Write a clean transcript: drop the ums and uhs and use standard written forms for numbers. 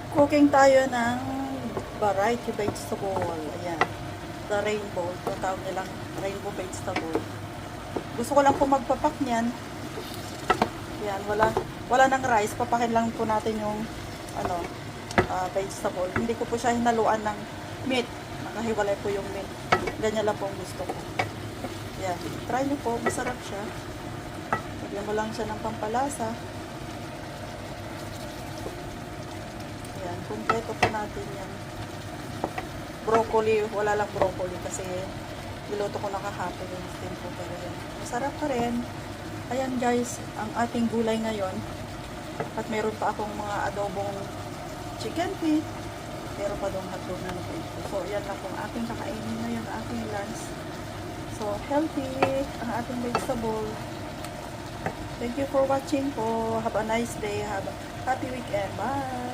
Cooking tayo ng variety vegetable. Ayan. The rainbow. Ito tawag nilang rainbow vegetable. Gusto ko lang po magpapak niyan. Ayan. Wala ng rice. Papakin lang po natin yung vegetable. Hindi ko po siya hinaluan ng meat. Nakahiwalay po yung meat. Ganyan lang po ang gusto ko. Ayan. Try nyo po. Masarap siya. Lagyan mo lang siya ng pampalasa. Ayan, kumpleto po natin yan. Broccoli, wala lang broccoli kasi niluto ko na kahapon yung steam ko. Pero yan, masarap pa rin. Ayan guys, ang ating gulay ngayon. At meron pa akong mga adobong chicken feet. Meron pa doong hotdog na nagprito. So, yan lang pong ating kakainin ngayon, ating lunch. So, healthy ang ating vegetable. Thank you for watching po. Have a nice day. Have a happy weekend. Bye!